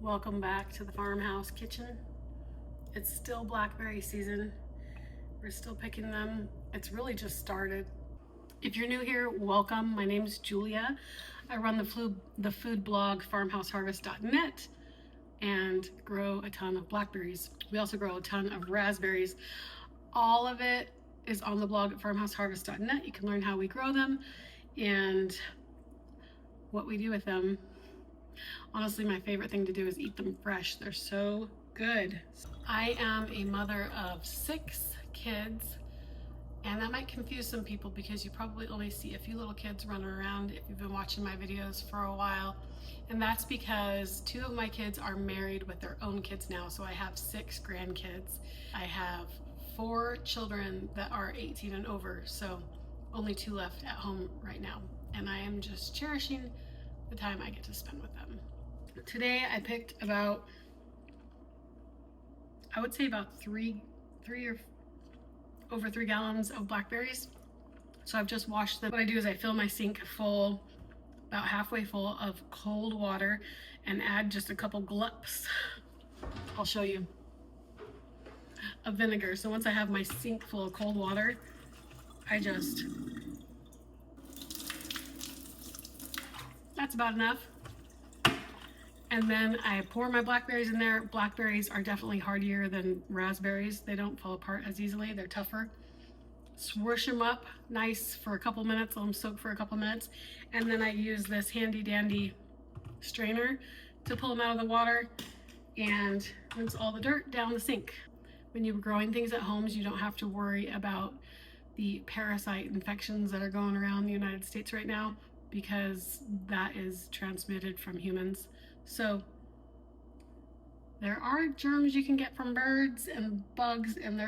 Welcome back to the farmhouse kitchen. It's still blackberry season. We're still picking them. It's really just started. If you're new here, welcome. My name is Julia. I run the food blog farmhouseharvest.net and grow a ton of blackberries. We also grow a ton of raspberries. All of it is on the blog at farmhouseharvest.net. You can learn how we grow them and what we do with them. Honestly, my favorite thing to do is eat them fresh. They're so good. I am a mother of 6 kids, and that might confuse some people because you probably only see a few little kids running around if you've been watching my videos for a while. And that's because 2 of my kids are married with their own kids now, so I have 6 grandkids. I have 4 children that are 18 and over, so only 2 left at home right now. And I am just cherishing the time I get to spend with them. Today I picked about, I would say about over 3 gallons of blackberries. So I've just washed them. What I do is I fill my sink full, about halfway full of cold water, and add just a couple glups. I'll show you, of vinegar. So once I have my sink full of cold water, that's about enough. And then I pour my blackberries in there. Blackberries are definitely hardier than raspberries. They don't fall apart as easily. They're tougher. Swoosh them up nice for a couple minutes. Let them soak for a couple minutes. And then I use this handy dandy strainer to pull them out of the water and rinse all the dirt down the sink. When you're growing things at homes, you don't have to worry about the parasite infections that are going around the United States right now, because that is transmitted from humans. So there are germs you can get from birds and bugs, and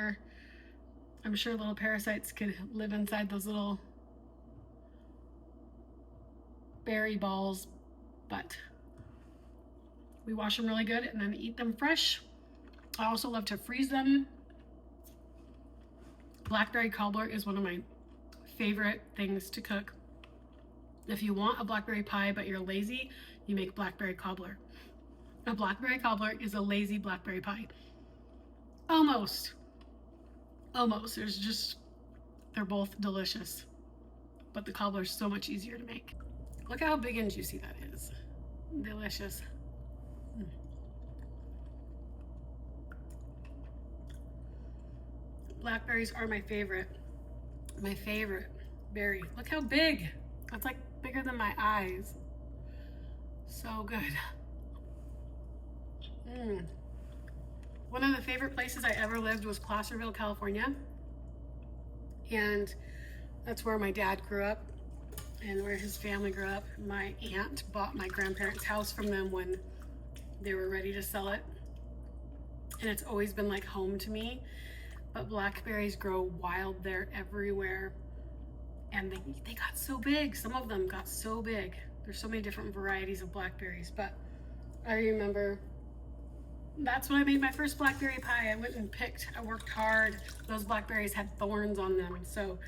I'm sure little parasites could live inside those little berry balls, but we wash them really good and then eat them fresh. I also love to freeze them. Blackberry cobbler is one of my favorite things to cook. If you want a blackberry pie but you're lazy, you make blackberry cobbler. A blackberry cobbler is a lazy blackberry pie. Almost. They're both delicious, but the cobbler is so much easier to make. Look how big and juicy that is. Delicious. Blackberries are my favorite berry. Look how big. It's like bigger than my eyes. So good. One of the favorite places I ever lived was Placerville, California. And that's where my dad grew up and where his family grew up. My aunt bought my grandparents' house from them when they were ready to sell it. And it's always been like home to me. But blackberries grow wild there everywhere. And they got so big. Some of them got so big. There's so many different varieties of blackberries, but I remember that's when I made my first blackberry pie. I worked hard. Those blackberries had thorns on them, so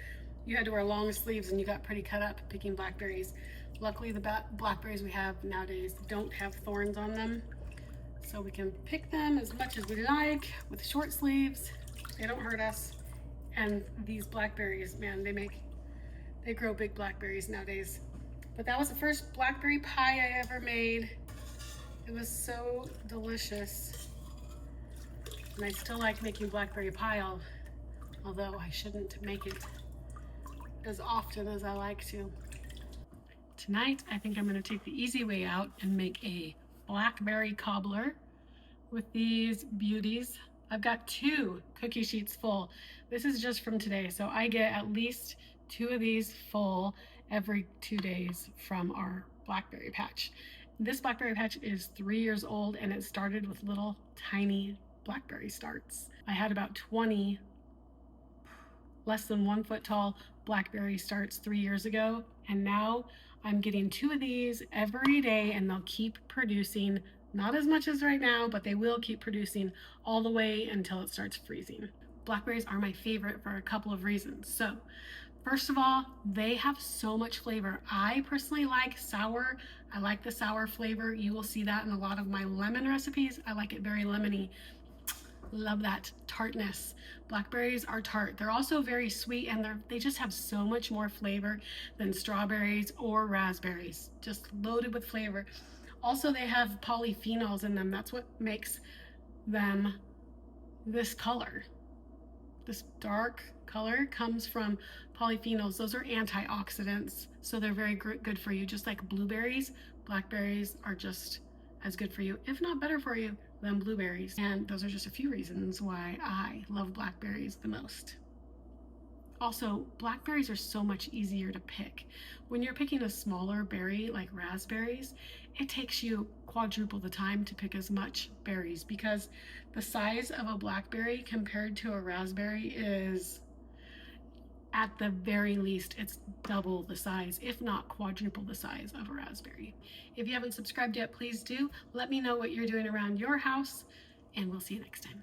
you had to wear long sleeves and you got pretty cut up picking blackberries. Luckily, the blackberries we have nowadays don't have thorns on them, so we can pick them as much as we like with short sleeves. They don't hurt us. And these blackberries, man, they grow big blackberries nowadays. But that was the first blackberry pie I ever made. It was so delicious. And I still like making blackberry pie, although I shouldn't make it as often as I like to. Tonight, I think I'm gonna take the easy way out and make a blackberry cobbler with these beauties. I've got 2 cookie sheets full. This is just from today, so I get at least 2 of these full every 2 days from our blackberry patch. This blackberry patch is 3 years old, and it started with little tiny blackberry starts. I had about 20 less than 1 foot tall blackberry starts 3 years ago, and now I'm getting 2 of these every day, and they'll keep producing. Not as much as right now, but they will keep producing all the way until it starts freezing. Blackberries are my favorite for a couple of reasons. So First of all, they have so much flavor. I personally like sour. I like the sour flavor. You will see that in a lot of my lemon recipes. I like it very lemony. Love that tartness. Blackberries are tart. They're also very sweet, and they just have so much more flavor than strawberries or raspberries. Just loaded with flavor. Also, they have polyphenols in them. That's what makes them this color. This dark color comes from polyphenols. Those are antioxidants, so they're very good for you. Just like blueberries, blackberries are just as good for you, if not better for you, than blueberries. And those are just a few reasons why I love blackberries the most. Also, blackberries are so much easier to pick. When you're picking a smaller berry like raspberries, it takes you quadruple the time to pick as much berries, because the size of a blackberry compared to a raspberry is, at the very least, it's double the size, if not quadruple the size of a raspberry. If you haven't subscribed yet, please do. Let me know what you're doing around your house, and we'll see you next time.